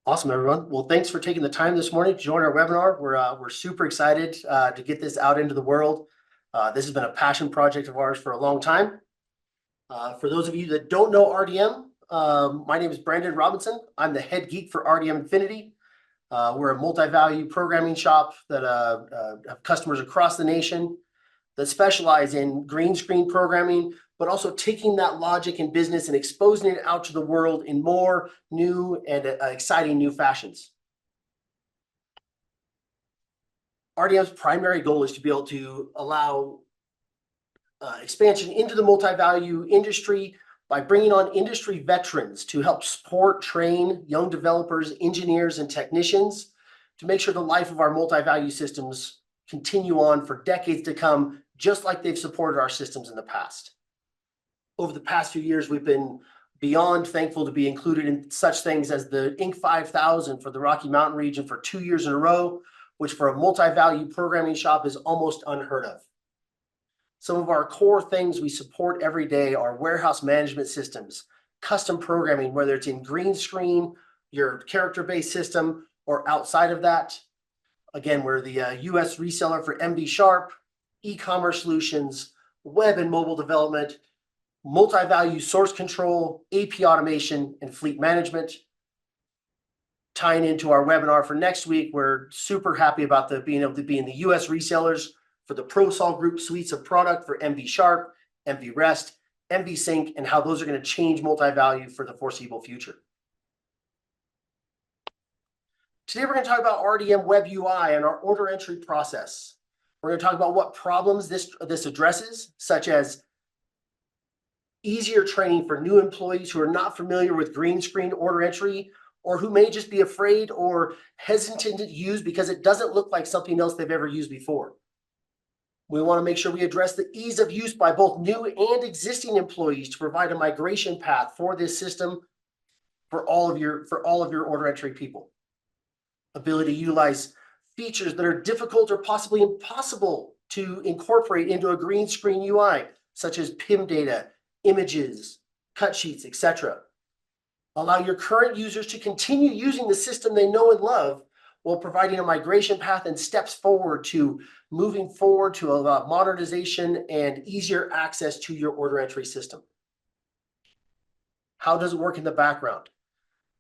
Awesome, everyone. Well, thanks for taking the time this morning to join our webinar. We're super excited to get this out into the world. This has been a passion project of ours for a long time. For those of you that don't know RDM, my name is Brandon Robinson. I'm the head geek for RDM Infinity. We're a multi-value programming shop that have customers across the nation that specialize in green screen programming, but also taking that logic in business and exposing it out to the world in more new and exciting new fashions. RDM's primary goal is to be able to allow expansion into the multi-value industry by bringing on industry veterans to help support, train young developers, engineers, and technicians to make sure the life of our multi-value systems continue on for decades to come, just like they've supported our systems in the past. Over the past few years, we've been beyond thankful to be included in such things as the Inc. 5000 for the Rocky Mountain region for 2 years in a row, which for a multi-value programming shop is almost unheard of. Some of our core things we support every day are warehouse management systems, custom programming, whether it's in green screen, your character-based system, or outside of that. Again, we're the US reseller for MD e-commerce solutions, web and mobile development, multi-value source control, AP automation, and fleet management. Tying into our webinar for next week, we're super happy about being able to be in the US resellers for the ProSol Group suites of product for MV Sharp, MV Rest, MV Sync, and how those are going to change multi-value for the foreseeable future. Today, we're going to talk about RDM Web UI and our order entry process. We're going to talk about what problems this addresses, such as easier training for new employees who are not familiar with green screen order entry, or who may just be afraid or hesitant to use because it doesn't look like something else they've ever used before. We want to make sure we address the ease of use by both new and existing employees to provide a migration path for this system for all of your order entry people. Ability to utilize features that are difficult or possibly impossible to incorporate into a green screen UI, such as PIM data, images, cut sheets, etc. Allow your current users to continue using the system they know and love while providing a migration path and steps forward to moving forward to a modernization and easier access to your order entry system. How does it work in the background?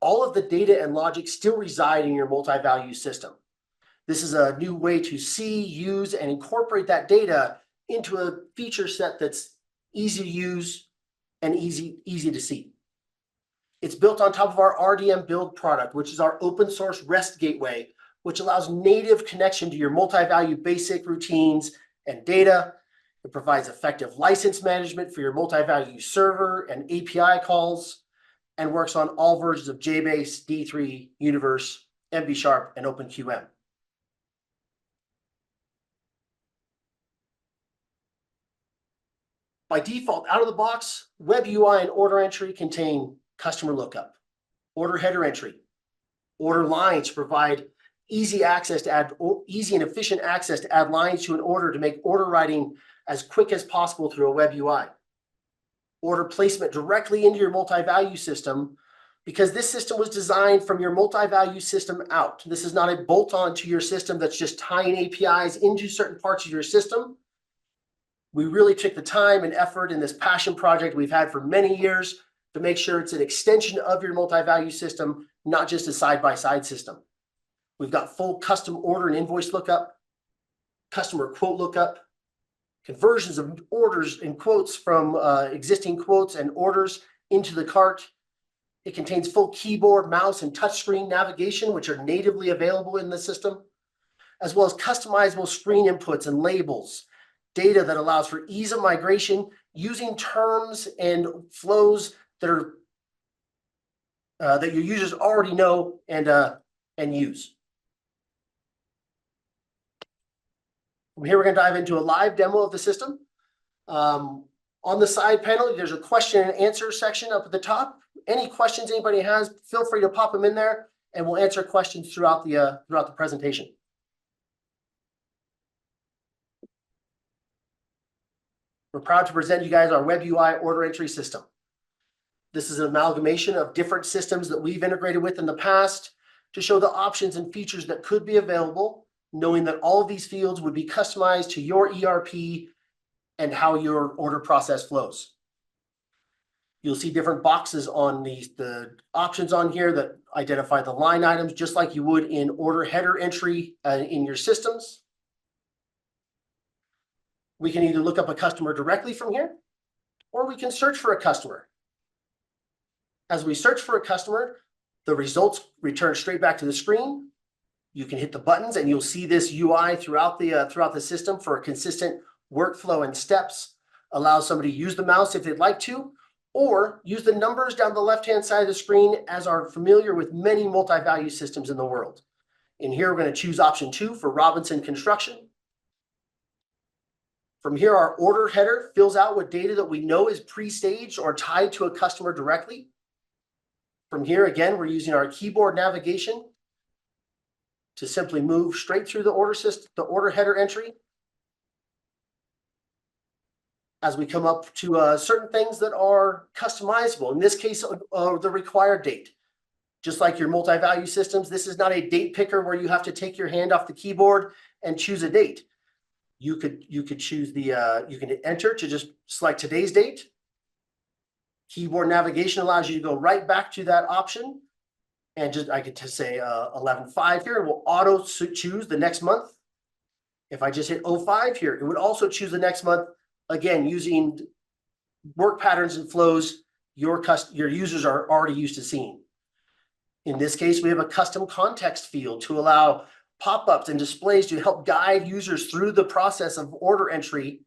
All of the data and logic still reside in your multi-value system. This is a new way to see, use, and incorporate that data into a feature set that's easy to use and easy to see. It's built on top of our RDM build product, which is our open source REST gateway, which allows native connection to your multi-value basic routines and data. It provides effective license management for your multi-value server and API calls, and works on all versions of JBase, D3, Universe, MV Sharp, and OpenQM. By default, out of the box, Web UI and order entry contain customer lookup, order header entry, order lines to provide easy and efficient access to add lines to an order to make order writing as quick as possible through a Web UI. Order placement directly into your multi-value system, because this system was designed from your multi-value system out. This is not a bolt-on to your system that's just tying APIs into certain parts of your system. We really took the time and effort in this passion project we've had for many years to make sure it's an extension of your multi-value system, not just a side-by-side system. We've got full custom order and invoice lookup, customer quote lookup, conversions of orders and quotes from existing quotes and orders into the cart. It contains full keyboard, mouse, and touchscreen navigation, which are natively available in the system, as well as customizable screen inputs and labels, data that allows for ease of migration using terms and flows that are that your users already know and use. From here, we're going to dive into a live demo of the system. On the side panel, there's a question and answer section up at the top. Any questions anybody has, feel free to pop them in there, and we'll answer questions throughout the presentation. We're proud to present you guys our Web UI order entry system. This is an amalgamation of different systems that we've integrated with in the past to show the options and features that could be available, knowing that all of these fields would be customized to your ERP and how your order process flows. You'll see different boxes on the options on here that identify the line items, just like you would in order header entry in your systems. We can either look up a customer directly from here, or we can search for a customer. As we search for a customer, the results return straight back to the screen. You can hit the buttons and you'll see this UI throughout the system for a consistent workflow and steps. Allows somebody to use the mouse if they'd like to, or use the numbers down the left-hand side of the screen, as are familiar with many multi-value systems in the world. In here, we're going to choose option 2 for Robinson Construction. From here, our order header fills out what data that we know is pre-staged or tied to a customer directly. From here, again, we're using our keyboard navigation to simply move straight through the order header entry. As we come up to certain things that are customizable, in this case, the required date. Just like your multi-value systems, this is not a date picker where you have to take your hand off the keyboard and choose a date. You could choose you can enter to just select today's date. Keyboard navigation allows you to go right back to that option, and I could just say 11/5 here, and we'll auto choose the next month. If I just hit 05 here, it would also choose the next month. Again, using work patterns and flows your users are already used to seeing. In this case, we have a custom context field to allow pop-ups and displays to help guide users through the process of order entry,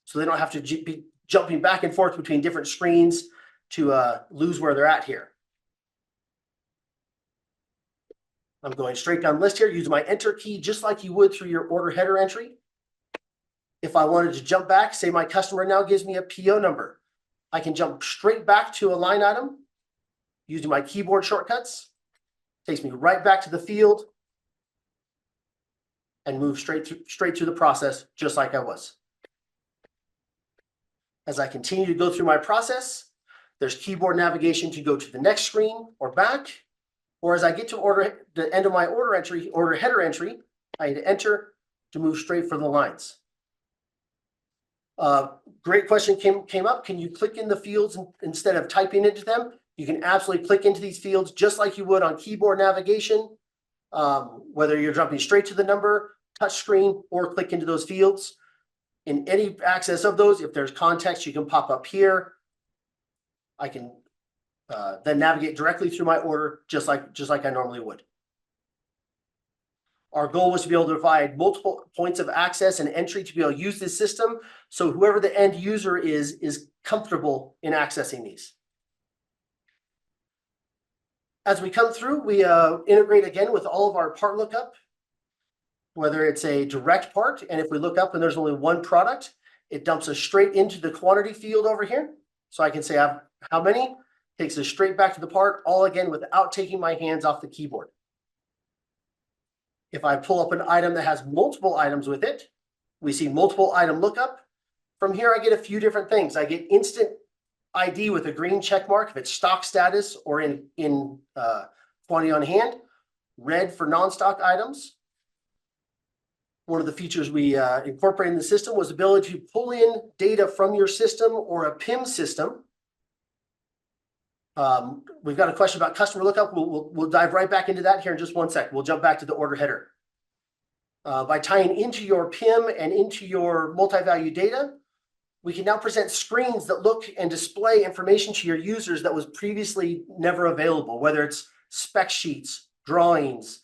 so they don't have to be jumping back and forth between different screens to lose where they're at here. I'm going straight down the list here, using my enter key just like you would through your order header entry. If I wanted to jump back, say my customer now gives me a PO number, I can jump straight back to a line item using my keyboard shortcuts. Takes me right back to the field and move straight through the process just like I was. As I continue to go through my process, there's keyboard navigation to go to the next screen or back, or as I get to the end of my order header entry, I hit enter to move straight for the lines. Great question came up. Can you click in the fields instead of typing into them? You can absolutely click into these fields just like you would on keyboard navigation, whether you're jumping straight to the number, touch screen, or click into those fields. In any access of those, if there's context, you can pop up here. I can then navigate directly through my order just like I normally would. Our goal was to be able to provide multiple points of access and entry to be able to use this system, so whoever the end user is comfortable in accessing these. As we come through, we integrate again with all of our part lookup, whether it's a direct part, and if we look up and there's only one product, it dumps us straight into the quantity field over here. So I can say how many, takes us straight back to the part, all again without taking my hands off the keyboard. If I pull up an item that has multiple items with it, we see multiple item lookup. From here, I get a few different things. I get instant ID with a green check mark if it's stock status or in quantity on hand, red for non-stock items. One of the features we incorporated in the system was the ability to pull in data from your system or a PIM system. We've got a question about customer lookup. We'll dive right back into that here in just one sec. We'll jump back to the order header. By tying into your PIM and into your multi-value data, we can now present screens that look and display information to your users that was previously never available, whether it's spec sheets, drawings,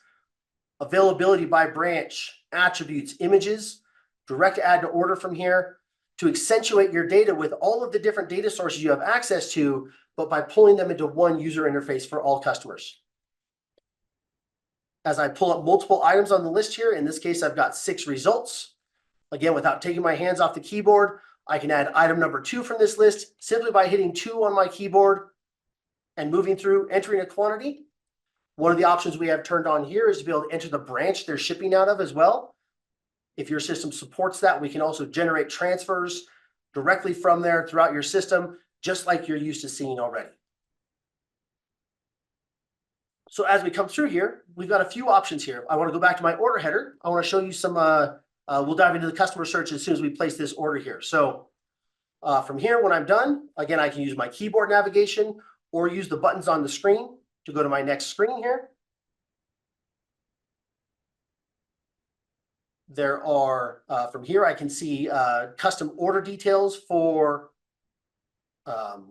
availability by branch, attributes, images, direct add to order from here to accentuate your data with all of the different data sources you have access to, but by pulling them into one user interface for all customers. As I pull up multiple items on the list here, in this case, I've got 6 results. Again, without taking my hands off the keyboard, I can add item number 2 from this list simply by hitting 2 on my keyboard and moving through, entering a quantity. One of the options we have turned on here is to be able to enter the branch they're shipping out of as well. If your system supports that, we can also generate transfers directly from there throughout your system, just like you're used to seeing already. So as we come through here, we've got a few options here. I want to go back to my order header. I want to show you some, we'll dive into the customer search as soon as we place this order here. So from here, when I'm done, again, I can use my keyboard navigation or use the buttons on the screen to go to my next screen here. There are, from here, I can see custom order details for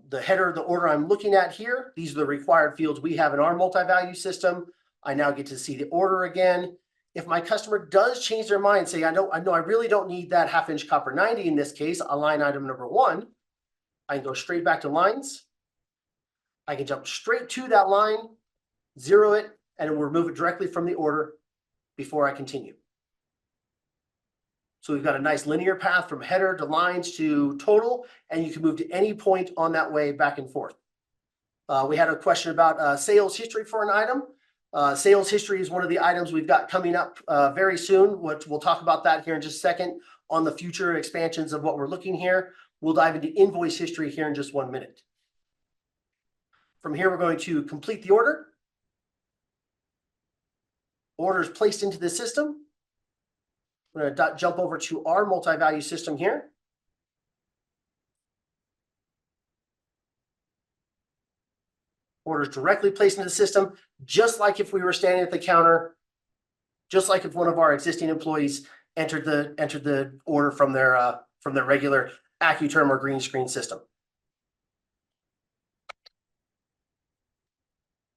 the header, the order I'm looking at here. These are the required fields we have in our MultiValue system. I now get to see the order again. If my customer does change their mind, say, I know I really don't need that 1/2" copper 90 in this case, on line item number 1, I can go straight back to lines. I can jump straight to that line, zero it, and we'll remove it directly from the order before I continue. So we've got a nice linear path from header to lines to total, and you can move to any point on that way back and forth. We had a question about sales history for an item. Sales history is one of the items we've got coming up very soon, which we'll talk about that here in just a second on the future expansions of what we're looking here. We'll dive into invoice history here in just 1 minute. From here, we're going to complete the order. Order is placed into the system. We're going to jump over to our MultiValue system here. Order is directly placed into the system, just like if we were standing at the counter, just like if one of our existing employees entered the order from their regular AccuTerm or green screen system.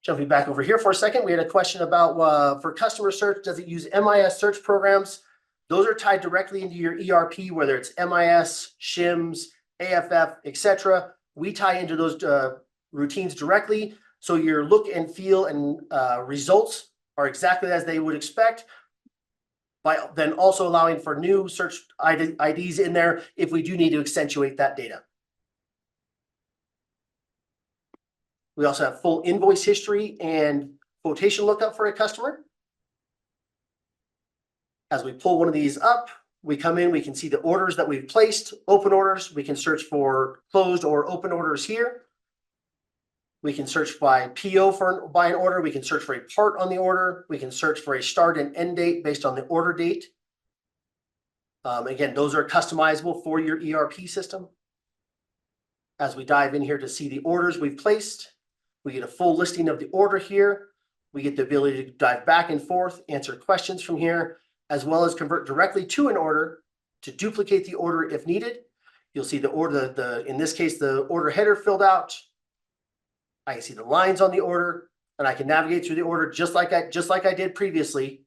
Jumping back over here for a second, we had a question about for customer search, does it use MIS search programs? Those are tied directly into your ERP, whether it's MIS, SHIMS, AFF, etc. We tie into those routines directly, so your look and feel and results are exactly as they would expect, by then also allowing for new search IDs in there if we do need to accentuate that data. We also have full invoice history and quotation lookup for a customer. As we pull one of these up, we come in, we can see the orders that we've placed, open orders. We can search for closed or open orders here. We can search by PO by an order. We can search for a part on the order. We can search for a start and end date based on the order date. Again, those are customizable for your ERP system. As we dive in here to see the orders we've placed, we get a full listing of the order here. We get the ability to dive back and forth, answer questions from here, as well as convert directly to an order to duplicate the order if needed. You'll see the order, in this case, the order header filled out. I can see the lines on the order, and I can navigate through the order just like I did previously,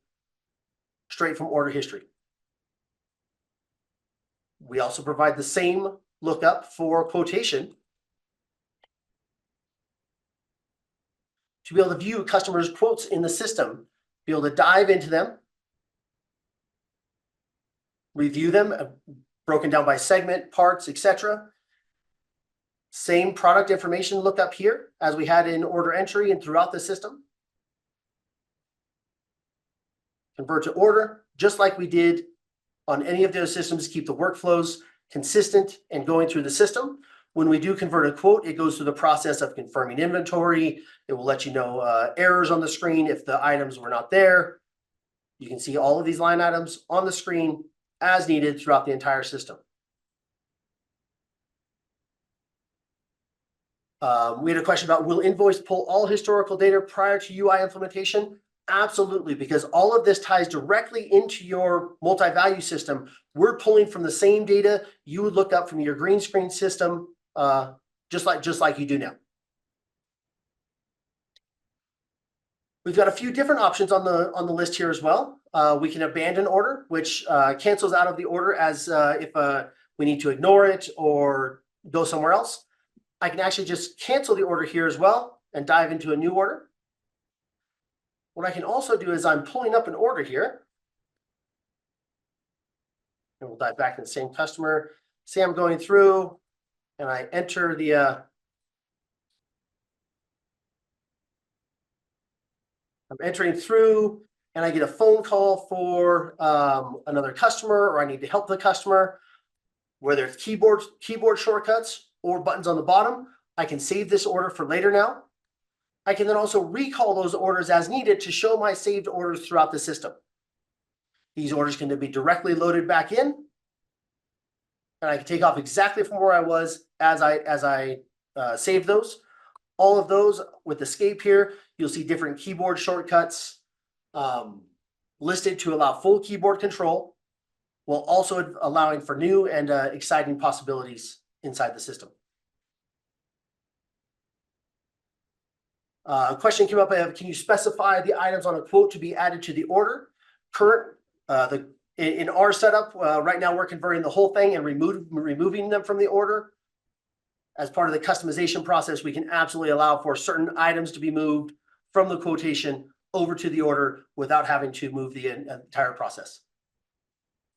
straight from order history. We also provide the same lookup for quotation to be able to view customers' quotes in the system, be able to dive into them, review them, broken down by segment, parts, etc. Same product information lookup here as we had in order entry and throughout the system. Convert to order, just like we did on any of those systems, keep the workflows consistent and going through the system. When we do convert a quote, it goes through the process of confirming inventory. It will let you know errors on the screen if the items were not there. You can see all of these line items on the screen as needed throughout the entire system. We had a question about, will invoice pull all historical data prior to UI implementation? Absolutely, because all of this ties directly into your MultiValue system. We're pulling from the same data you would look up from your green screen system, just like you do now. We've got a few different options on the list here as well. We can abandon order, which cancels out of the order as if we need to ignore it or go somewhere else. I can actually just cancel the order here as well and dive into a new order. What I can also do is I'm pulling up an order here. And we'll dive back to the same customer. Say I'm going through and I enter the I'm entering through and I get a phone call for another customer, or I need to help the customer, whether it's keyboard shortcuts or buttons on the bottom. I can save this order for later now. I can then also recall those orders as needed to show my saved orders throughout the system. These orders can be directly loaded back in, and I can take off exactly from where I was as I save those. All of those with escape here, you'll see different keyboard shortcuts listed to allow full keyboard control, while also allowing for new and exciting possibilities inside the system. A question came up, can you specify the items on a quote to be added to the order? In our setup, right now we're converting the whole thing and removing them from the order. As part of the customization process, we can absolutely allow for certain items to be moved from the quotation over to the order without having to move the entire process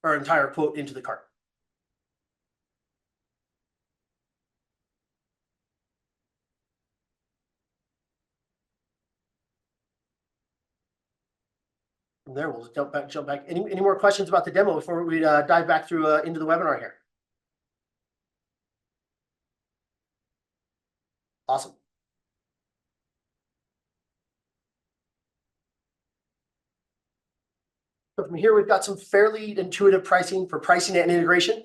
or entire quote into the cart. From there, we'll jump back. Any more questions about the demo before we dive back through into the webinar here? Awesome. So from here, we've got some fairly intuitive pricing for pricing and integration.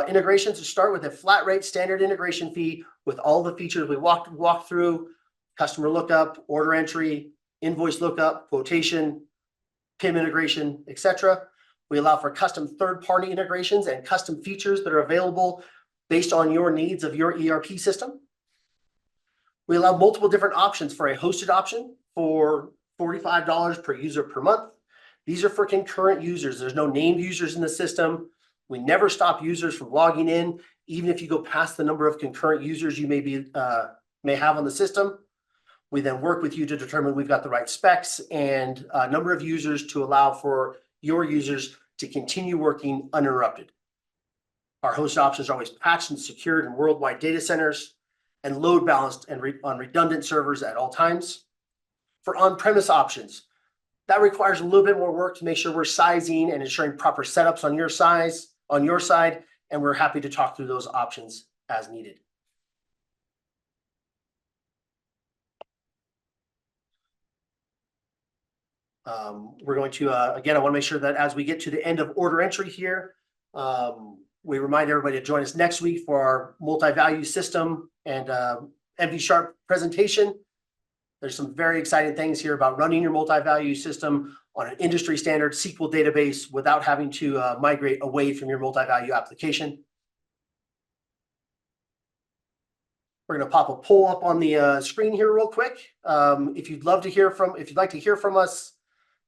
Integrations to start with a flat rate standard integration fee with all the features we walked through: customer lookup, order entry, invoice lookup, quotation, PIM integration, etc. We allow for custom third-party integrations and custom features that are available based on your needs of your ERP system. We allow multiple different options for a hosted option for $45 per user per month. These are for concurrent users. There's no named users in the system. We never stop users from logging in, even if you go past the number of concurrent users you may have on the system. We then work with you to determine we've got the right specs and number of users to allow for your users to continue working uninterrupted. Our host options are always patched and secured in worldwide data centers and load balanced and on redundant servers at all times. For on-premise options, that requires a little bit more work to make sure we're sizing and ensuring proper setups on your side, and we're happy to talk through those options as needed. We're going to, again, I want to make sure that as we get to the end of order entry here, we remind everybody to join us next week for our multi-value system and MV Sharp presentation. There's some very exciting things here about running your multi-value system on an industry standard SQL database without having to migrate away from your multi-value application. We're going to pop a poll up on the screen here real quick. If you'd like to hear from us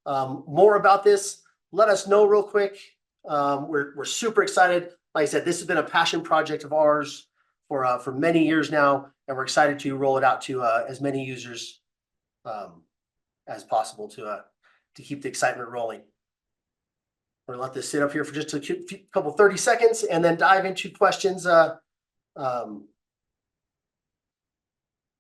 more about this, let us know real quick. We're super excited. Like I said, this has been a passion project of ours for many years now, and we're excited to roll it out to as many users as possible to keep the excitement rolling. We're gonna let this sit up here for just a couple 30 seconds and then dive into questions.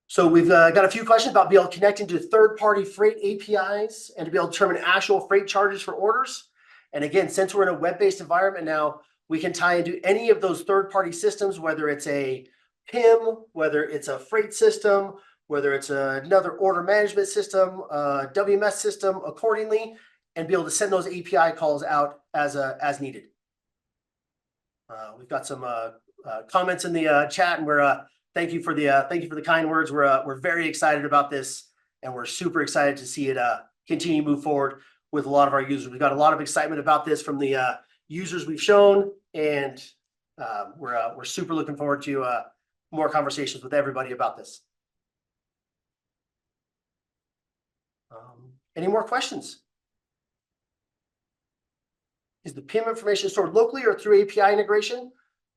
So we've got a few questions about being able to connect into third-party freight APIs and to be able to determine actual freight charges for orders. And again, since we're in a web-based environment now, we can tie into any of those third-party systems, whether it's a PIM, whether it's a freight system, whether it's another order management system, WMS system accordingly, and be able to send those API calls out as needed. We've got some comments in the chat, and we're thank you for the kind words. We're very excited about this, and we're super excited to see it continue to move forward with a lot of our users. We've got a lot of excitement about this from the users we've shown, and we're super looking forward to more conversations with everybody about this. Any more questions? Is the PIM information stored locally or through API integration?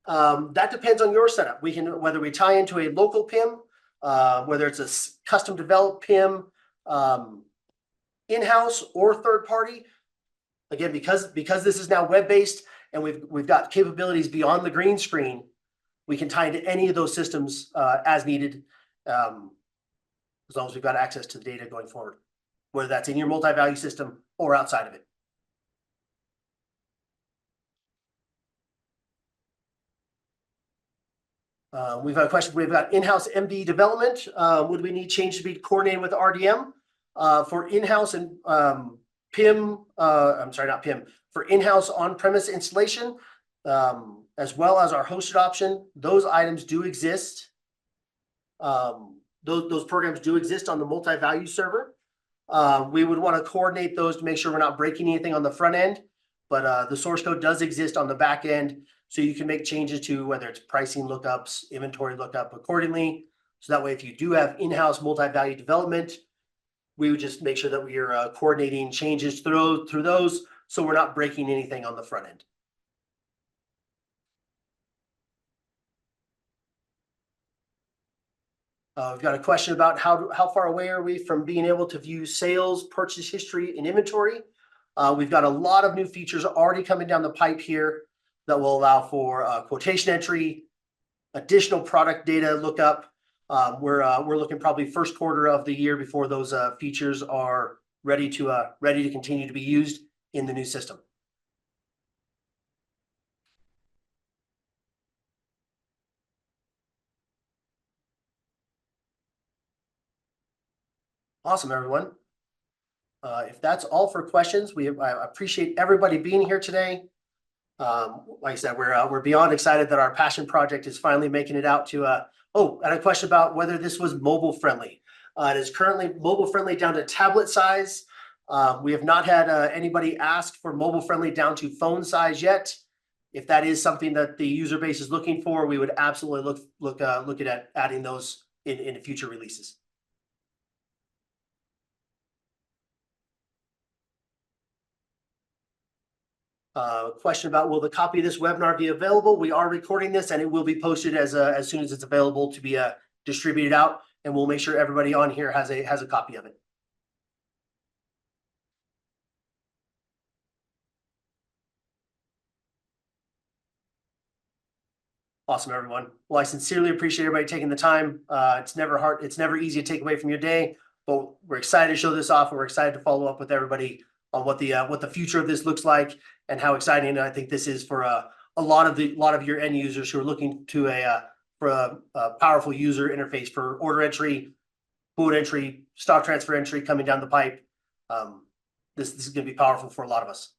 That depends on your setup. Whether we tie into a local PIM, whether it's a custom developed PIM, in-house or third party. Again, because this is now web-based and we've got capabilities beyond the green screen, we can tie into any of those systems as needed, as long as we've got access to the data going forward, whether that's in your multi-value system or outside of it. We've got a question. We've got in-house MV development. Would we need change to be coordinated with RDM for in-house and PIM? I'm sorry, not PIM. For in-house on-premise installation, as well as our hosted option, those items do exist. Those programs do exist on the MultiValue server. We would want to coordinate those to make sure we're not breaking anything on the front end, but the source code does exist on the back end. So you can make changes to whether it's pricing lookups, inventory lookup accordingly. So that way, if you do have in-house MultiValue development, we would just make sure that we are coordinating changes through those, so we're not breaking anything on the front end. We've got a question about how far away are we from being able to view sales, purchase history, and inventory. We've got a lot of new features already coming down the pipe here that will allow for quotation entry, additional product data lookup. We're looking probably first quarter of the year before those features are ready to continue to be used in the new system. Awesome, everyone. If that's all for questions, I appreciate everybody being here today. Like I said, we're beyond excited that our passion project is finally making it out to and a question about whether this was mobile friendly. It is currently mobile friendly down to tablet size. We have not had anybody ask for mobile friendly down to phone size yet. If that is something that the user base is looking for, we would absolutely look at adding those in future releases. Question about will the copy of this webinar be available? We are recording this and it will be posted as soon as it's available to be distributed out, and we'll make sure everybody on here has a copy of it. Awesome, everyone. Well, I sincerely appreciate everybody taking the time. It's never easy to take away from your day, but we're excited to show this off, and we're excited to follow up with everybody on what the future of this looks like and how exciting I think this is for a lot of your end users who are looking to a powerful user interface for order entry, quote entry, stock transfer entry coming down the pipe. This is going to be powerful for a lot of us.